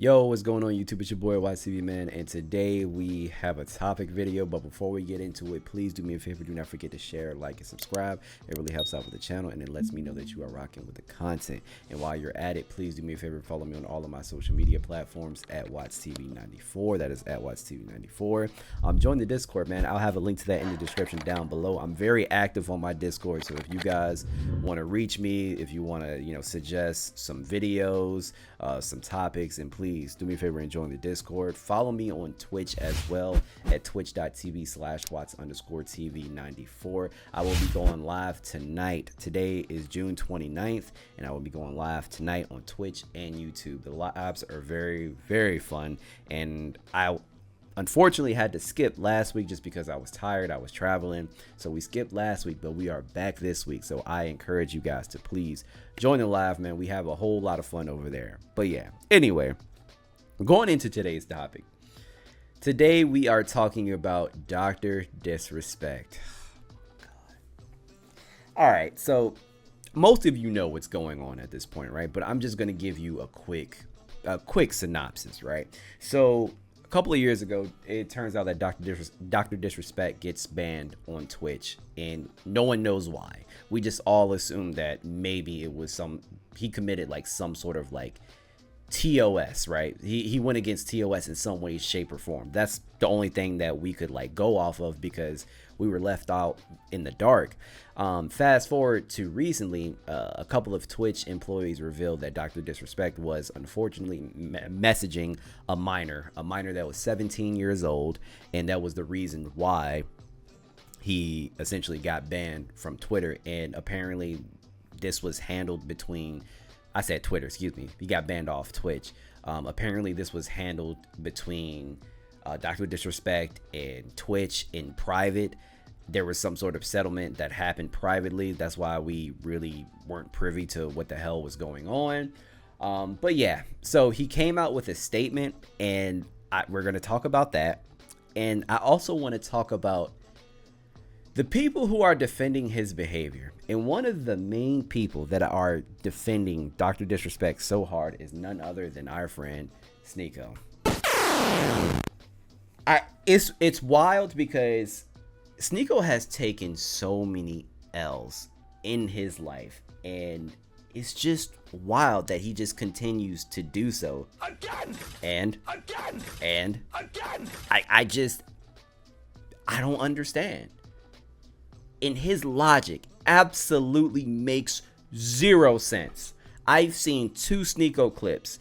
Yo, what's going on YouTube? It's your boy WattsTV, man, and today we have a topic video. But before we get into it, please do me a favor, do not forget to share, like, and subscribe. It really helps out with the channel, and it lets me know that you are rocking with the content. And while you're at it, please do me a favor, follow me on all of my social media platforms at WattsTV94. That is at WattsTV94. Join the Discord, man. I'll have a link to that in the description down below. I'm very active on my Discord, so if you guys want to reach me, if you want to, suggest some videos, some topics, and please do me a favor and join the Discord. Follow me on Twitch as well at twitch.tv/watts_tv94. I will be going live tonight. Today is June 29th, and I will be going live tonight on Twitch and YouTube. The lives are very, very fun, and I unfortunately had to skip last week just because I was tired. I was traveling, so we skipped last week, but we are back this week. So I encourage you guys to please join the live, man. We have a whole lot of fun over there. But yeah, anyway, going into today's topic. Today we are talking about Dr. Disrespect. All right, so most of you know what's going on at this point, right? But I'm just going to give you a quick synopsis, right? So a couple of years ago, it turns out that Dr. Disrespect gets banned on Twitch, and no one knows why. We just all assume that maybe it was he committed like some sort of like TOS, right? He went against TOS in some way, shape, or form. That's the only thing that we could like go off of because we were left out in the dark. Fast forward to recently, a couple of Twitch employees revealed that Dr. Disrespect was unfortunately messaging a minor that was 17 years old, and that was the reason why he essentially got banned from Twitter. And apparently this was handled between, I said Twitter, excuse me. He got banned off Twitch. Apparently this was handled between Dr. Disrespect and Twitch in private. There was some sort of settlement that happened privately. That's why we really weren't privy to what the hell was going on. But yeah, so he came out with a statement, and we're going to talk about that. And I also want to talk about the people who are defending his behavior. And one of the main people that are defending Dr. Disrespect so hard is none other than our friend Sneako. It's wild because Sneako has taken so many L's in his life, and it's just wild that he just continues to do so again and again and again. I don't understand. And his logic absolutely makes zero sense. I've seen 2 Sneako clips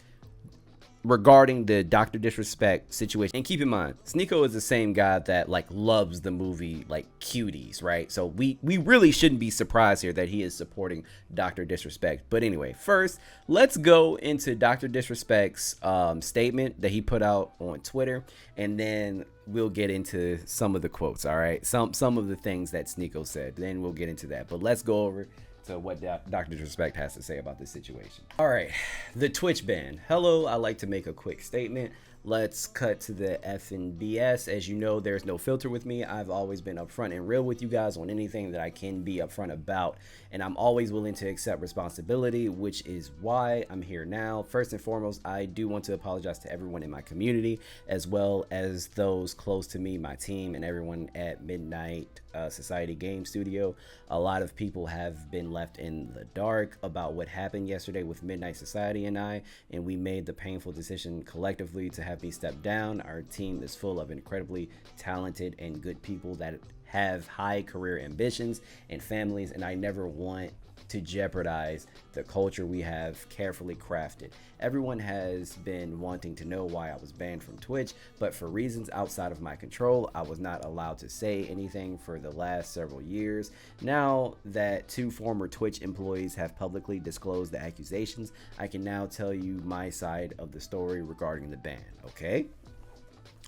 regarding the Dr. Disrespect situation. And keep in mind, Sneako is the same guy that like loves the movie like Cuties, right? So we really shouldn't be surprised here that he is supporting Dr. Disrespect. But anyway, first, let's go into Dr. Disrespect's statement that he put out on Twitter, and then we'll get into some of the quotes, all right? Some of the things that Sneako said, then we'll get into that. But let's go over to what Dr. Disrespect has to say about this situation. All right, the Twitch ban. Hello, I like to make a quick statement. Let's cut to the effing BS. As you know, there's no filter with me. I've always been upfront and real with you guys on anything that I can be upfront about, and I'm always willing to accept responsibility, which is why I'm here now. First and foremost, I do want to apologize to everyone in my community, as well as those close to me, my team, and everyone at Midnight Society Game Studio. A lot of people have been left in the dark about what happened yesterday with Midnight Society and I, and we made the painful decision collectively to have me step down. Our team is full of incredibly talented and good people that have high career ambitions and families, and I never want to jeopardize the culture we have carefully crafted. Everyone has been wanting to know why I was banned from Twitch, but for reasons outside of my control, I was not allowed to say anything for the last several years. Now that 2 former Twitch employees have publicly disclosed the accusations, I can now tell you my side of the story regarding the ban. Okay,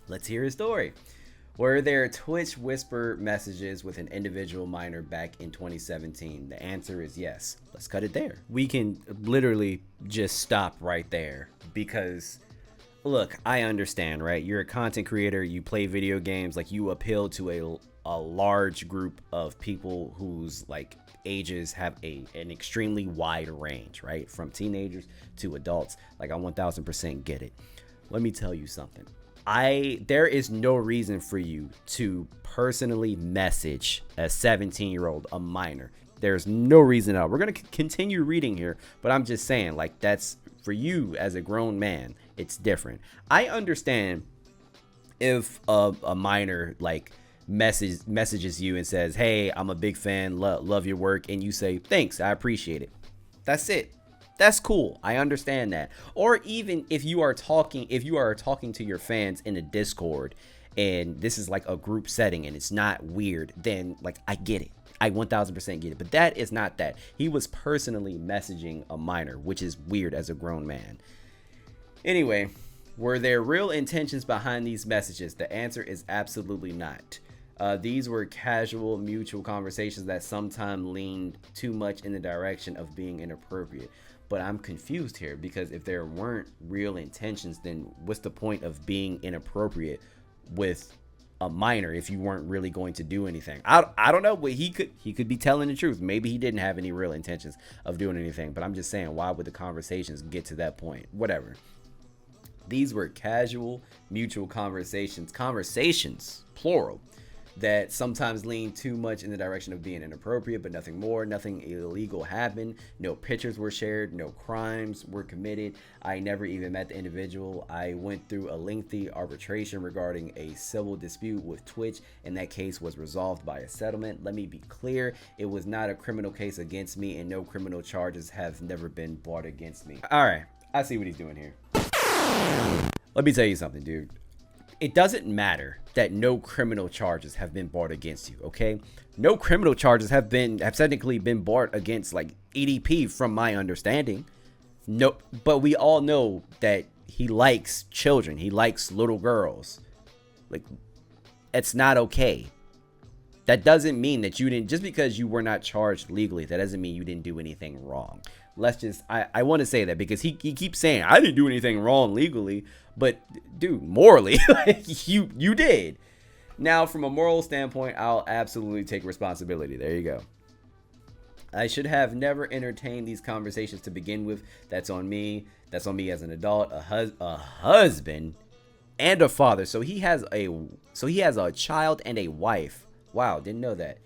let's hear his story. Were there Twitch whisper messages with an individual minor back in 2017? The answer is yes. Let's cut it there. We can literally just stop right there because, look, I understand, right? You're a content creator, you play video games, like you appeal to a large group of people whose like ages have an extremely wide range, right? From teenagers to adults. Like I 1000% get it. let me tell you something. There is no reason for you to personally message a 17-year-old, a minor. There's no reason at all. We're going to continue reading here, but I'm just saying, like, that's for you as a grown man. It's different. I understand if a minor, like, messages you and says, hey, I'm a big fan, love your work, and you say, thanks, I appreciate it. That's it. That's cool. I understand that. Or even if you are talking to your fans in a Discord and this is like a group setting and it's not weird, then like I get it. I 1000% get it. But that is not that. He was personally messaging a minor, which is weird as a grown man. Anyway, were there real intentions behind these messages? The answer is absolutely not. These were casual, mutual conversations that sometimes leaned too much in the direction of being inappropriate. But I'm confused here, because if there weren't real intentions, then what's the point of being inappropriate with a minor if you weren't really going to do anything? I don't know, but he could be telling the truth. Maybe he didn't have any real intentions of doing anything, but I'm just saying, why would the conversations get to that point? Whatever. These were casual, mutual conversations, plural, that sometimes lean too much in the direction of being inappropriate, but nothing more. Nothing illegal happened. No pictures were shared. No crimes were committed. I never even met the individual. I went through a lengthy arbitration regarding a civil dispute with Twitch, and that case was resolved by a settlement. Let me be clear, it was not a criminal case against me, and no criminal charges have never been brought against me. All right, I see what he's doing here. Let me tell you something, dude. It doesn't matter that no criminal charges have been brought against you, okay? No criminal charges have technically been brought against, like, EDP, from my understanding. No, but we all know that he likes children. He likes little girls. Like, it's not okay. That doesn't mean that you didn't, just because you were not charged legally, that doesn't mean you didn't do anything wrong. Let's just, I want to say that, because he keeps saying, I didn't do anything wrong legally, but dude, morally, you did. Now, from a moral standpoint, I'll absolutely take responsibility. There you go. I should have never entertained these conversations to begin with. That's on me. That's on me as an adult, a husband, and a father. So he has a child and a wife. Wow, didn't know that.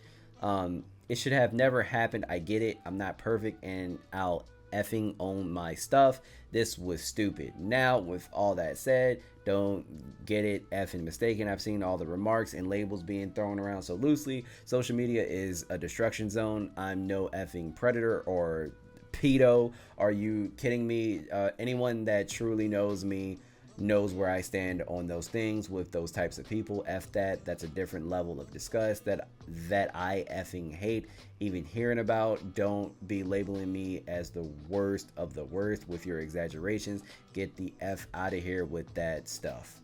It should have never happened. I get it. I'm not perfect, and I'll effing own my stuff. This was stupid. Now, with all that said, don't get it effing mistaken. I've seen all the remarks and labels being thrown around so loosely. Social media is a destruction zone. I'm no effing predator or pedo. Are you kidding me? Anyone that truly knows me knows where I stand on those things with those types of people. F that. That's a different level of disgust that I effing hate even hearing about. Don't be labeling me as the worst of the worst with your exaggerations. Get the F out of here with that stuff.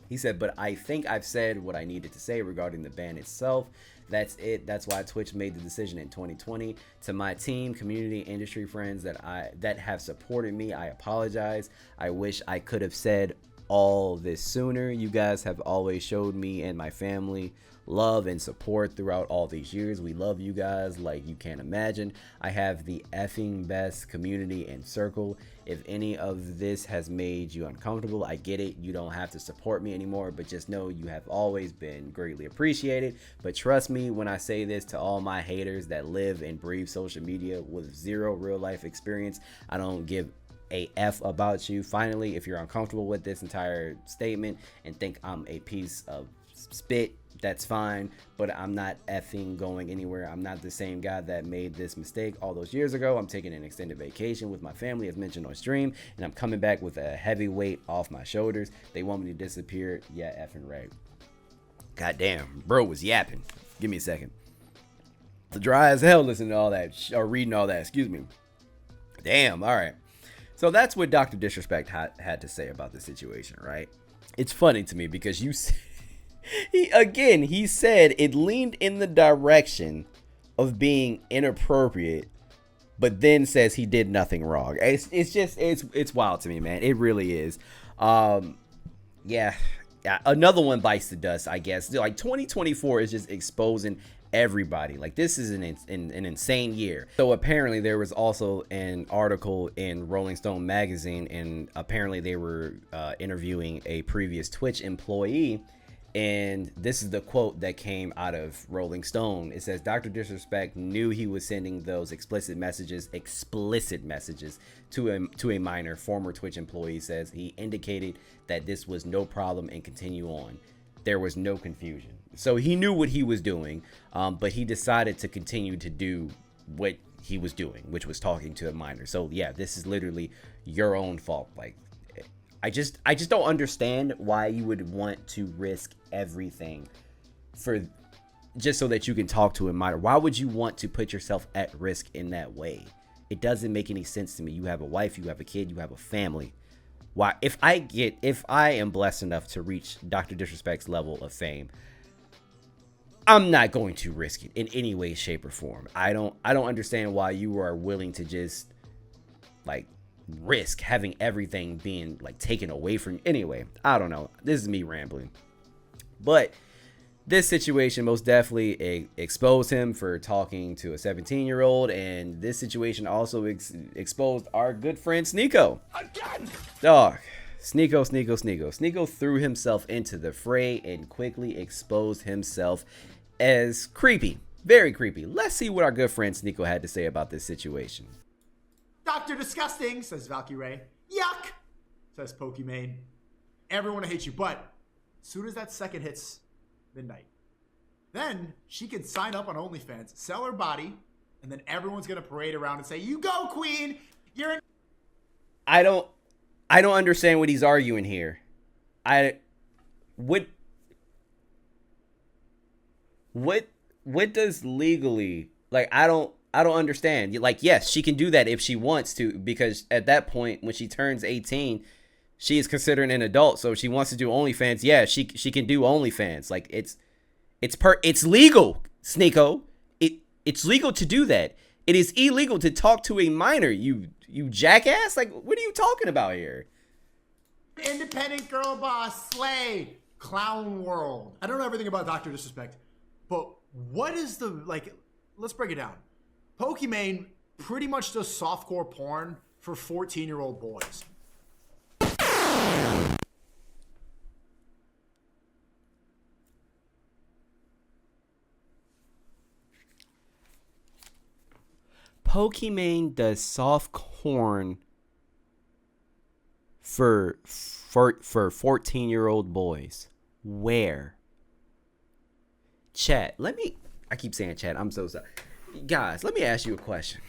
He said, but I think I've said what I needed to say regarding the ban itself. That's it. That's why Twitch made the decision in 2020. To my team, community, industry friends that have supported me, I apologize. I wish I could have said all this sooner. You guys have always showed me and my family love and support throughout all these years. We love you guys like you can't imagine. I have the effing best community and circle. If any of this has made you uncomfortable, I get it. You don't have to support me anymore, but just know you have always been greatly appreciated. But trust me when I say this to all my haters that live and breathe social media with zero real life experience, I don't give a F about you. Finally, if you're uncomfortable with this entire statement and think I'm a piece of spit, that's fine, but I'm not effing going anywhere. I'm not the same guy that made this mistake all those years ago. I'm taking an extended vacation with my family, as mentioned on stream, and I'm coming back with a heavy weight off my shoulders. They want me to disappear. Yeah, effing right. Goddamn, bro was yapping. Give me a second. The dry as hell listening to all that, or reading all that, excuse me. Damn, all right. So that's what Dr. Disrespect had to say about the situation, right? It's funny to me because he said it leaned in the direction of being inappropriate, but then says he did nothing wrong. It's wild to me, man. It really is. Yeah, another one bites the dust, I guess. Like 2024 is just exposing everybody. Like, this is an insane year. So apparently there was also an article in Rolling Stone magazine, and apparently they were interviewing a previous Twitch employee, and this is the quote that came out of Rolling Stone. It says, Dr. Disrespect knew he was sending those explicit messages to a minor. Former Twitch employee says he indicated that this was no problem and continue on. There was no confusion. So he knew what he was doing, but he decided to continue to do what he was doing, which was talking to a minor. So yeah, this is literally your own fault. Like, I just don't understand why you would want to risk everything for just so that you can talk to a minor. Why would you want to put yourself at risk in that way? It doesn't make any sense to me. You have a wife, you have a kid, you have a family. Why, if I am blessed enough to reach Dr. Disrespect's level of fame, I'm not going to risk it in any way, shape, or form. I don't understand why you are willing to just like risk having everything being like taken away from you. Anyway, I don't know. This is me rambling. But this situation most definitely exposed him for talking to a 17-year-old, and this situation also exposed our good friend Sneako. Again! Dog. Sneako threw himself into the fray and quickly exposed himself as creepy. Very creepy. Let's see what our good friend Sneako had to say about this situation. Dr. Disgusting, says Valkyrie. Yuck, says Pokimane. Everyone hates you, but as soon as that second hits midnight, then she can sign up on OnlyFans, sell her body, and then everyone's gonna parade around and say, "You go, queen! You're." I don't understand what he's arguing here. What does legally, like, I don't understand. Like, yes, she can do that if she wants to, because at that point when she turns 18, she is considered an adult. So if she wants to do OnlyFans, yeah, she can do OnlyFans. Like, it's legal, Sneako. It's legal to do that. It is illegal to talk to a minor, you jackass. Like, what are you talking about here? Independent girl boss, slay, clown world. I don't know everything about Dr. Disrespect, but what is the, like, let's break it down. Pokimane pretty much does softcore porn for 14-year-old boys. Pokimane does soft porn for 14-year-old boys. Where? Chat, I keep saying chat, I'm so sorry. Guys, let me ask you a question.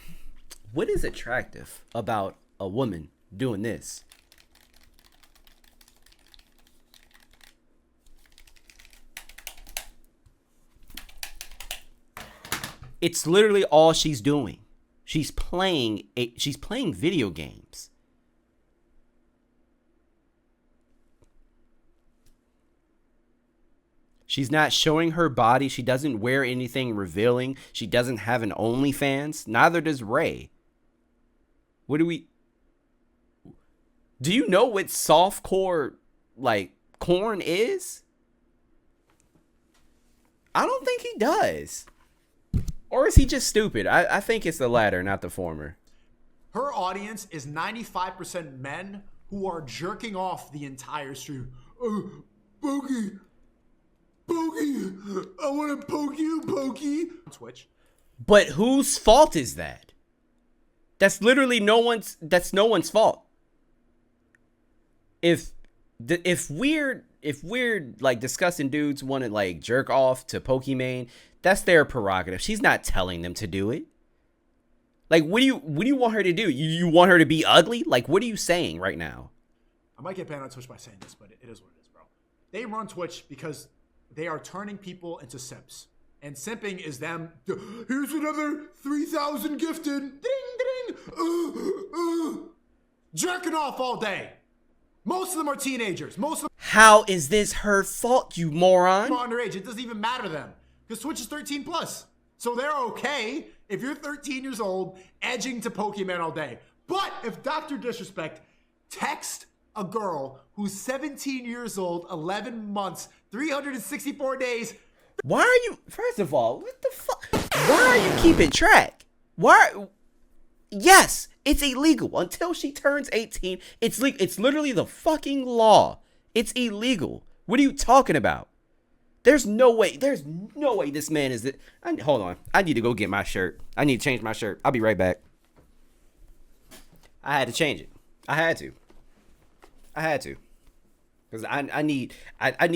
What is attractive about a woman doing this? It's literally all she's doing. She's playing video games. She's not showing her body. She doesn't wear anything revealing. She doesn't have an OnlyFans. Neither does Ray. Do you know what softcore, like, corn is? I don't think he does. Or is he just stupid? I think it's the latter, not the former. Her audience is 95% men who are jerking off the entire stream. Bogey, I want to poke you, Pokey. Twitch. But whose fault is that? That's literally no one's fault. If weird like disgusting dudes want to like jerk off to Pokimane, that's their prerogative. She's not telling them to do it. Like, what do you want her to do? You want her to be ugly? Like, what are you saying right now? I might get banned on Twitch by saying this, but it is what it is, bro. They run Twitch because they are turning people into simps. And simping is them, here's another 3,000 gifted, ding, jerking off all day. Most of them are teenagers. How is this her fault, you moron? Underage. It doesn't even matter to them because Twitch is 13 plus. So they're okay if you're 13 years old edging to Pokemon all day. But if Dr. Disrespect texts a girl who's 17 years old, 11 months, 364 days, Why are you? First of all, what the fuck? Why are you keeping track? Why? Yes, it's illegal until she turns 18. It's legal. It's literally the fucking law. It's illegal. What are you talking about? There's no way. There's no way this man is. Hold on. I need to go get my shirt. I need to change my shirt. I'll be right back. I had to change it. I had to. Because I need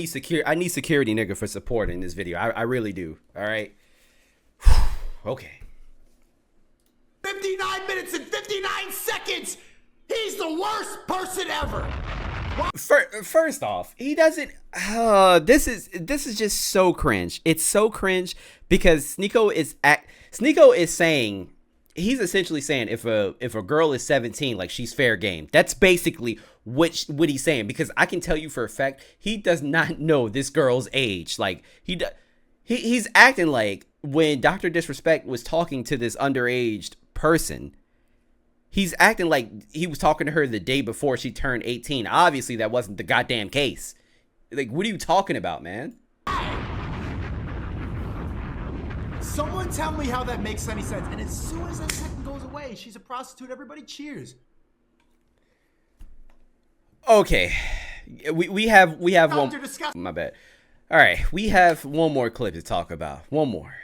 security, nigga, for support in this video. I really do. All right. Okay. 59 minutes and 59 seconds. He's the worst person ever. First off, he doesn't. This is just so cringe. It's so cringe because Sneako is saying, he's essentially saying if a girl is 17, like she's fair game. That's basically what he's saying, because I can tell you for a fact he does not know this girl's age. Like he's acting like when Dr. Disrespect was talking to this underage person, he's acting like he was talking to her the day before she turned 18. Obviously, that wasn't the goddamn case. Like, what are you talking about, man? Someone tell me how that makes any sense. And as soon as that second goes away, she's a prostitute. Everybody cheers. Okay, we have one. Disgusting. My bad. All right, we have one more clip to talk about. One more,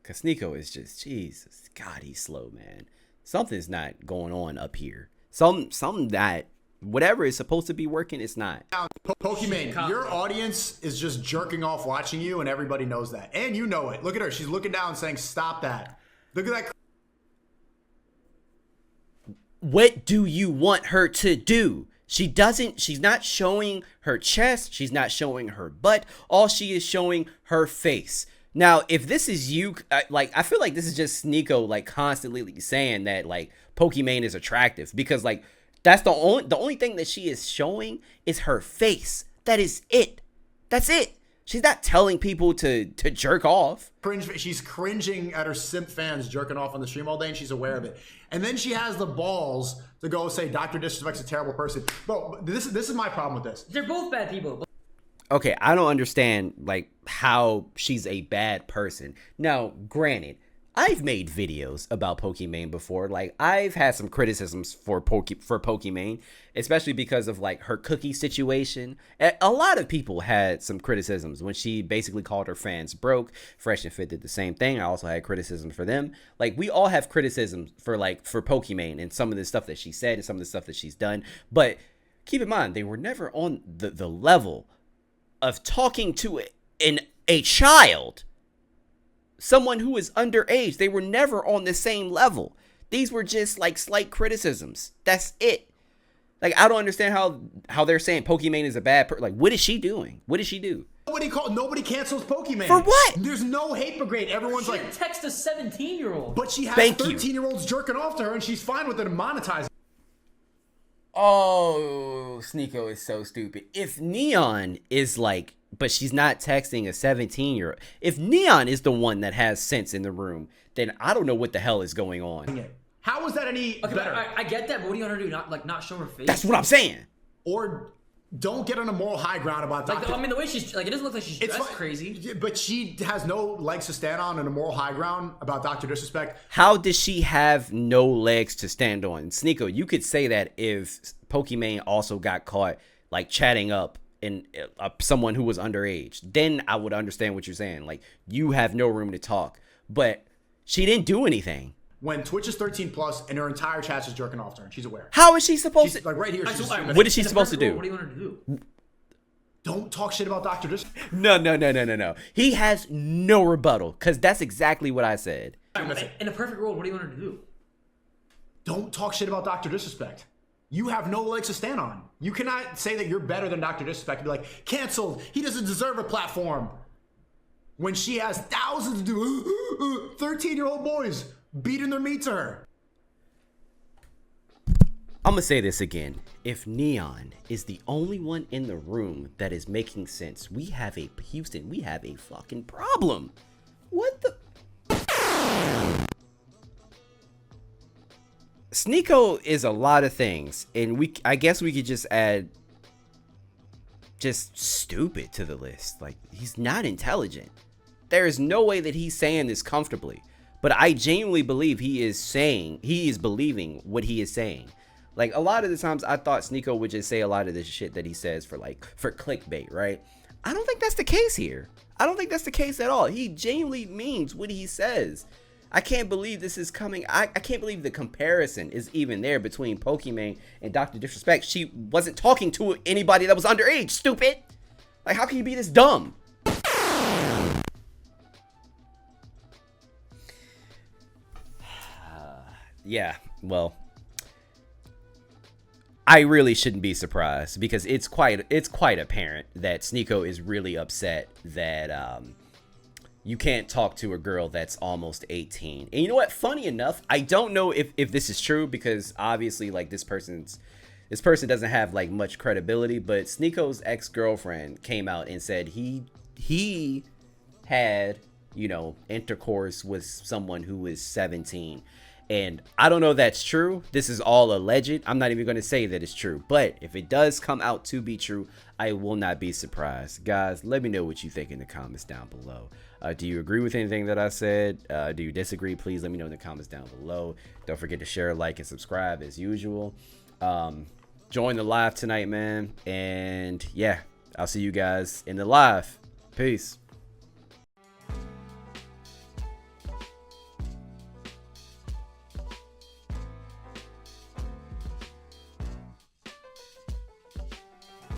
cause Sneako is just, Jesus God, he's slow, man. Something's not going on up here. Something that whatever is supposed to be working, it's not. Pokimane, your audience is just jerking off watching you, and everybody knows that, and you know it. Look at her; she's looking down, saying, "Stop that." Look at that. What do you want her to do? She's not showing her chest. She's not showing her butt. All she is showing her face. Now, if this is you, like, I feel like this is just Sneako, like, constantly saying that, like, Pokimane is attractive, because, like, that's the only thing that she is showing is her face. That is it. That's it. She's not telling people to jerk off. She's cringing at her simp fans jerking off on the stream all day, and she's aware of it. And then she has the balls to go say Dr. Disrespect's a terrible person. Bro, this is my problem with this. They're both bad people. Okay, I don't understand, like, how she's a bad person. Now, granted, I've made videos about Pokimane before. Like, I've had some criticisms for Pokimane, especially because of, like, her cookie situation. A lot of people had some criticisms when she basically called her fans broke. Fresh and Fit did the same thing. I also had criticisms for them. Like, we all have criticisms for Pokimane and some of the stuff that she said and some of the stuff that she's done. But keep in mind, they were never on the level of talking to a child. Someone who is underage. They were never on the same level. These were just like slight criticisms. That's it. Like, I don't understand how they're saying Pokimane is a bad person. Like, what is she doing? What did she do? Nobody cancels Pokimane. For what? There's no hate brigade. Everyone's She like, text a 17-year-old. but she has Thank you. 13-year-olds jerking off to her, and she's fine with it and monetizing. Oh, Sneako is so stupid. If Neon is like, but she's not texting a 17-year-old. If Neon is the one that has sense in the room, then I don't know what the hell is going on. How is that any better? I get that, but what do you want her to do? Not show her face? That's what I'm saying. Or don't get on a moral high ground about Dr. I mean, the way she's like, it doesn't look like she's dressed crazy. But she has no legs to stand on and a moral high ground about Dr. Disrespect. How does she have no legs to stand on? Sneako, you could say that if Pokimane also got caught like chatting up in someone who was underage, then I would understand what you're saying. Like, you have no room to talk, but she didn't do anything. When Twitch is 13 plus and her entire chat is jerking off to her, and she's aware. How is she supposed to? Like right here. What is she supposed to do? What do you want her to do? Don't talk shit about Dr. Disrespect. No. He has no rebuttal, because that's exactly what I said. In a perfect world, what do you want her to do? Don't talk shit about Dr. Disrespect. You have no legs to stand on. You cannot say that you're better than Dr. Disrespect and be like, canceled. He doesn't deserve a platform. When she has thousands of 13-year-old boys beating their meat to her. I'm gonna say this again. If Neon is the only one in the room that is making sense, we have a fucking problem. What the? Sneako is a lot of things, and I guess we could just add just stupid to the list. Like, he's not intelligent. There is no way that he's saying this comfortably. But I genuinely believe he is believing what he is saying. Like, a lot of the times I thought Sneako would just say a lot of this shit that he says for clickbait, right? I don't think that's the case here. I don't think that's the case at all. He genuinely means what he says. I can't believe this is coming. I can't believe the comparison is even there between Pokimane and Dr. Disrespect. She wasn't talking to anybody that was underage, stupid. Like, how can you be this dumb? Yeah, well, I really shouldn't be surprised because it's quite apparent that Sneako is really upset that you can't talk to a girl that's almost 18. And you know what? Funny enough, I don't know if this is true because obviously like this person doesn't have like much credibility, but Sneako's ex-girlfriend came out and said he had, you know, intercourse with someone who was 17. And I don't know if that's true. This is all alleged. I'm not even going to say that it's true. But if it does come out to be true, I will not be surprised. Guys, let me know what you think in the comments down below. Do you agree with anything that I said? Do you disagree? Please let me know in the comments down below. Don't forget to share, like, and subscribe as usual. Join the live tonight, man. And yeah, I'll see you guys in the live. Peace.